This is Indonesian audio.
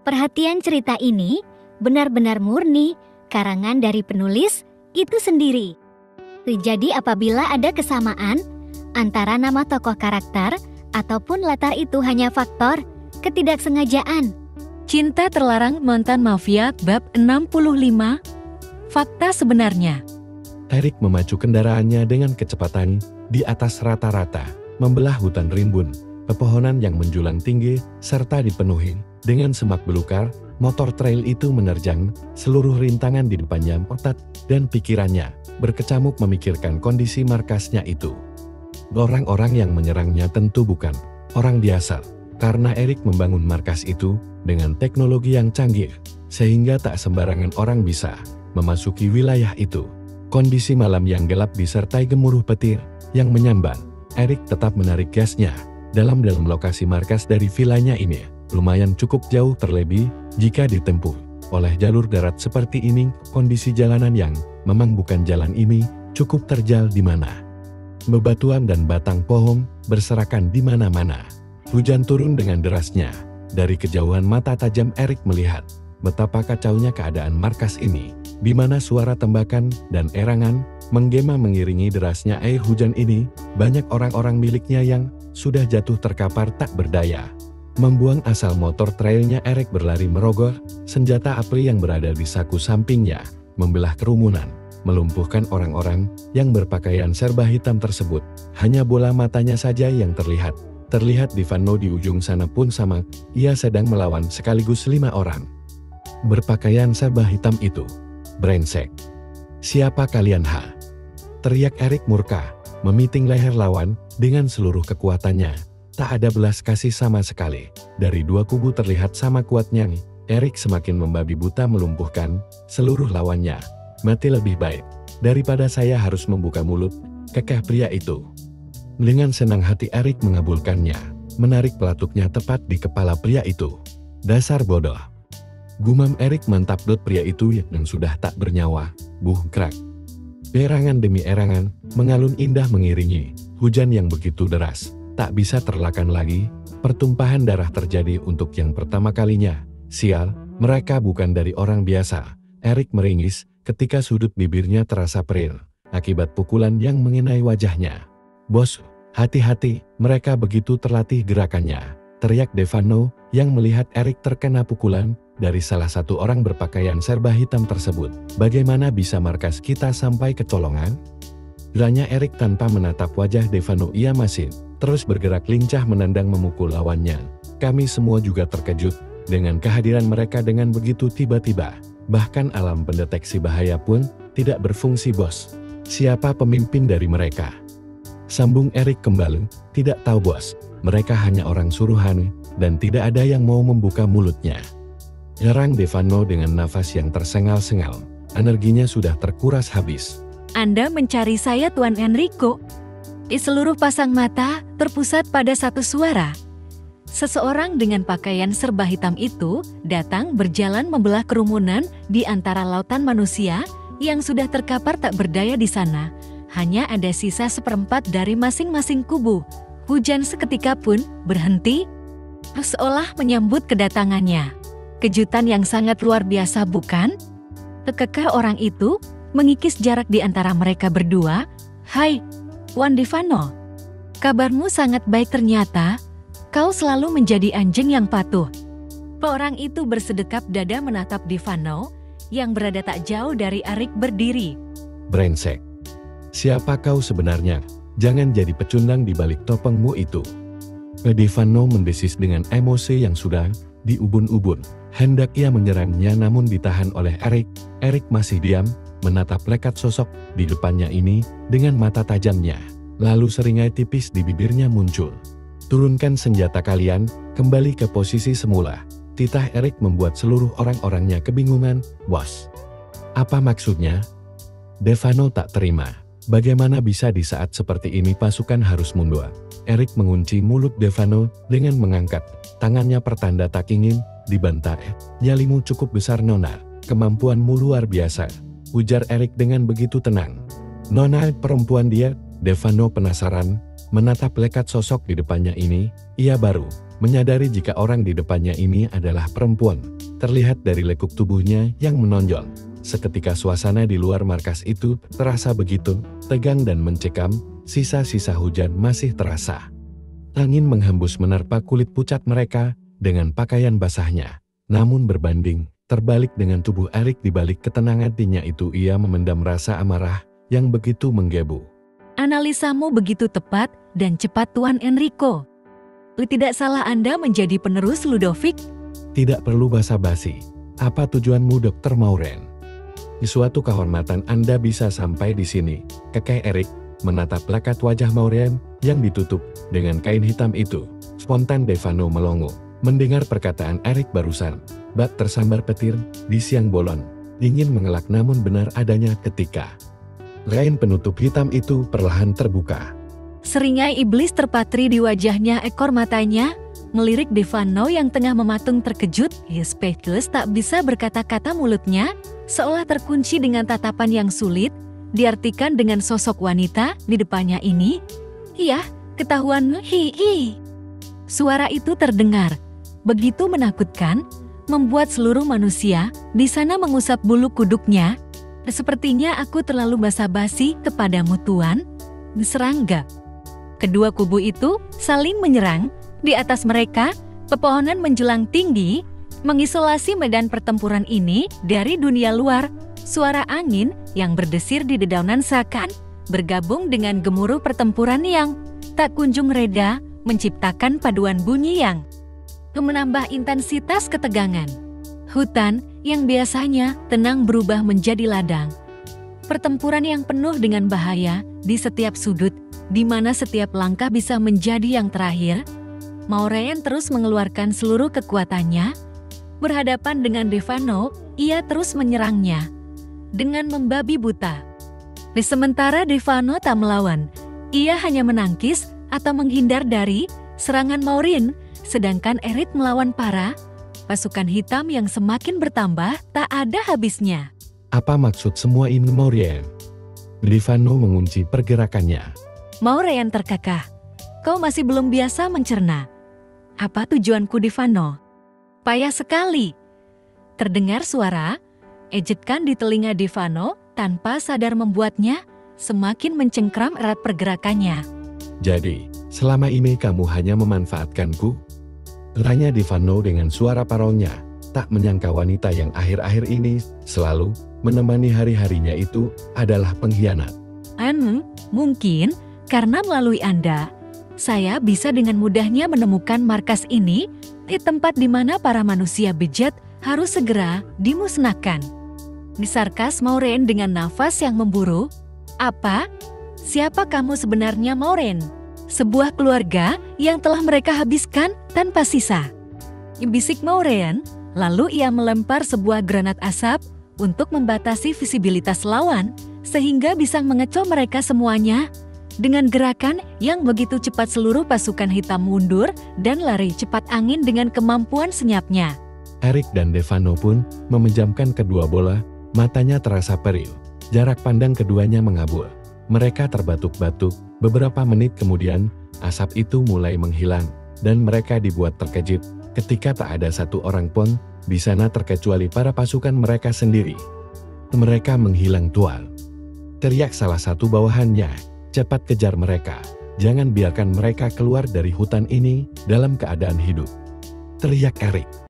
Perhatian cerita ini benar-benar murni karangan dari penulis itu sendiri. Jadi apabila ada kesamaan antara nama tokoh karakter ataupun latar itu hanya faktor ketidaksengajaan. Cinta Terlarang Mantan Mafia bab 65. Fakta sebenarnya. Erik memacu kendaraannya dengan kecepatan di atas rata-rata, membelah hutan rimbun, pepohonan yang menjulang tinggi, serta dipenuhi dengan semak belukar. Motor trail itu menerjang seluruh rintangan di depannya, otak dan pikirannya berkecamuk memikirkan kondisi markasnya itu. Orang-orang yang menyerangnya tentu bukan orang biasa, karena Erik membangun markas itu dengan teknologi yang canggih, sehingga tak sembarangan orang bisa memasuki wilayah itu. Kondisi malam yang gelap disertai gemuruh petir yang menyambar, Erik tetap menarik gasnya. Dalam lokasi markas dari vilanya ini, lumayan cukup jauh terlebih jika ditempuh oleh jalur darat seperti ini. Kondisi jalanan yang memang bukan jalan ini cukup terjal di mana bebatuan dan batang pohon berserakan di mana-mana. Hujan turun dengan derasnya. Dari kejauhan mata tajam Erik melihat betapa kacaunya keadaan markas ini, di mana suara tembakan dan erangan menggema mengiringi derasnya air hujan ini. Banyak orang-orang miliknya yang sudah jatuh terkapar tak berdaya. Membuang asal motor trailnya, Erik berlari merogoh senjata api yang berada di saku sampingnya, membelah kerumunan, melumpuhkan orang-orang yang berpakaian serba hitam tersebut. Hanya bola matanya saja yang terlihat. Terlihat Divano di ujung sana pun sama, ia sedang melawan sekaligus 5 orang berpakaian serba hitam itu. Brengsek. Siapa kalian ha? Teriak Erik murka, memiting leher lawan dengan seluruh kekuatannya. Tak ada belas kasih sama sekali. Dari dua kubu terlihat sama kuatnya. Erik semakin membabi buta melumpuhkan seluruh lawannya. Mati lebih baik daripada saya harus membuka mulut, kekeh pria itu. Dengan senang hati Erik mengabulkannya, menarik pelatuknya tepat di kepala pria itu. Dasar bodoh. Gumam Erik mentablet pria itu yang sudah tak bernyawa. Krak. Erangan demi erangan mengalun indah mengiringi hujan yang begitu deras. Tak bisa terelakkan lagi, pertumpahan darah terjadi untuk yang pertama kalinya. Sial, mereka bukan dari orang biasa. Erik meringis ketika sudut bibirnya terasa perih akibat pukulan yang mengenai wajahnya. Bos, hati-hati, mereka begitu terlatih gerakannya, teriak Divano yang melihat Erik terkena pukulan dari salah satu orang berpakaian serba hitam tersebut. Bagaimana bisa markas kita sampai kecolongan? Geranya Erik tanpa menatap wajah Divano, ia masih terus bergerak lincah menendang memukul lawannya. Kami semua juga terkejut dengan kehadiran mereka dengan begitu tiba-tiba. Bahkan alam pendeteksi bahaya pun tidak berfungsi, bos. Siapa pemimpin dari mereka? Sambung Erik kembali. Tidak tahu, bos. Mereka hanya orang suruhan dan tidak ada yang mau membuka mulutnya. Herang Divano dengan nafas yang tersengal-sengal. Energinya sudah terkuras habis. Anda mencari saya, Tuan Enrico? Seluruh pasang mata terpusat pada satu suara. Seseorang dengan pakaian serba hitam itu datang berjalan membelah kerumunan di antara lautan manusia yang sudah terkapar tak berdaya di sana. Hanya ada sisa 1/4 dari masing-masing kubu. Hujan seketika pun berhenti, seolah menyambut kedatangannya. Kejutan yang sangat luar biasa, bukan? Kekeh orang itu mengikis jarak di antara mereka berdua. Hai, Tuan Divano, kabarmu sangat baik ternyata. Kau selalu menjadi anjing yang patuh. Orang itu bersedekap dada menatap Divano yang berada tak jauh dari Erik berdiri. Brengsek. Siapa kau sebenarnya? Jangan jadi pecundang di balik topengmu itu. Divano mendesis dengan emosi yang sudah diubun-ubun. Hendak ia menyerangnya namun ditahan oleh Erik. Erik masih diam, menatap lekat sosok di depannya ini dengan mata tajamnya. Lalu seringai tipis di bibirnya muncul. Turunkan senjata kalian, kembali ke posisi semula. Titah Erik membuat seluruh orang-orangnya kebingungan. Bos, apa maksudnya? Divano tak terima. Bagaimana bisa di saat seperti ini pasukan harus mundur? Erik mengunci mulut Divano dengan mengangkat tangannya pertanda tak ingin dibantai. Nyalimu cukup besar, Nona. Kemampuanmu luar biasa, ujar Erik dengan begitu tenang. Nona perempuan dia? Divano penasaran menatap lekat sosok di depannya ini. Ia baru menyadari jika orang di depannya ini adalah perempuan. Terlihat dari lekuk tubuhnya yang menonjol. Seketika suasana di luar markas itu terasa begitu tegang dan mencekam, sisa-sisa hujan masih terasa. Angin menghembus menerpa kulit pucat mereka dengan pakaian basahnya. Namun berbanding terbalik dengan tubuh Erik, di balik ketenangan hatinya itu ia memendam rasa amarah yang begitu menggebu. Analisamu begitu tepat dan cepat, Tuan Enrico. Tidak salah Anda menjadi penerus Ludovic? Tidak perlu basa-basi. Apa tujuanmu, Dr. Maureen? Di suatu kehormatan Anda bisa sampai di sini. Kakek Erik menatap plakat wajah Maureen yang ditutup dengan kain hitam itu. Spontan Devano melongo. Mendengar perkataan Erik barusan, bak tersambar petir di siang bolon. Dingin mengelak, namun benar adanya ketika kain penutup hitam itu perlahan terbuka. Seringai iblis terpatri di wajahnya, ekor matanya melirik Devano yang tengah mematung terkejut. Speechless, tak bisa berkata-kata, mulutnya seolah terkunci dengan tatapan yang sulit diartikan dengan sosok wanita di depannya ini. Iya, ketahuan. Hi. Suara itu terdengar begitu menakutkan, membuat seluruh manusia di sana mengusap bulu kuduknya. Sepertinya aku terlalu basa-basi kepadamu, Tuan. Serangga. Kedua kubu itu saling menyerang. Di atas mereka, pepohonan menjulang tinggi, mengisolasi medan pertempuran ini dari dunia luar. Suara angin yang berdesir di dedaunan seakan bergabung dengan gemuruh pertempuran yang tak kunjung reda, menciptakan paduan bunyi yang menambah intensitas ketegangan. Hutan yang biasanya tenang berubah menjadi ladang. Pertempuran yang penuh dengan bahaya di setiap sudut, di mana setiap langkah bisa menjadi yang terakhir. Maureen terus mengeluarkan seluruh kekuatannya. Berhadapan dengan Devano, ia terus menyerangnya dengan membabi buta. Sementara Devano tak melawan, ia hanya menangkis atau menghindar dari serangan Maureen, sedangkan Erik melawan para pasukan hitam yang semakin bertambah tak ada habisnya. Apa maksud semua ini, Maureen? Devano mengunci pergerakannya. Maureen terkekeh. Kau masih belum biasa mencerna. Apa tujuanku, Devano? Payah sekali. Terdengar suara ejekan di telinga Devano tanpa sadar, membuatnya semakin mencengkram erat pergerakannya. Jadi, selama ini kamu hanya memanfaatkanku? Tanya Devano dengan suara paraunya. Tak menyangka wanita yang akhir-akhir ini selalu menemani hari-harinya itu adalah pengkhianat. Mungkin karena melalui Anda, saya bisa dengan mudahnya menemukan markas ini di tempat di mana para manusia bejat harus segera dimusnahkan. Disarkas Maureen dengan nafas yang memburu. Apa? Siapa kamu sebenarnya, Maureen? Sebuah keluarga yang telah mereka habiskan tanpa sisa. Bisik Maureen, lalu ia melempar sebuah granat asap untuk membatasi visibilitas lawan, sehingga bisa mengecoh mereka semuanya. Dengan gerakan yang begitu cepat, seluruh pasukan hitam mundur dan lari cepat angin dengan kemampuan senyapnya. Erik dan Devano pun memejamkan kedua bola, matanya terasa perih. Jarak pandang keduanya mengabul. Mereka terbatuk-batuk. Beberapa menit kemudian, asap itu mulai menghilang, dan mereka dibuat terkejut ketika tak ada satu orang pun di sana terkecuali para pasukan mereka sendiri. Mereka menghilang, Tuan. Teriak salah satu bawahannya. Cepat kejar mereka. Jangan biarkan mereka keluar dari hutan ini dalam keadaan hidup. Teriak Erik.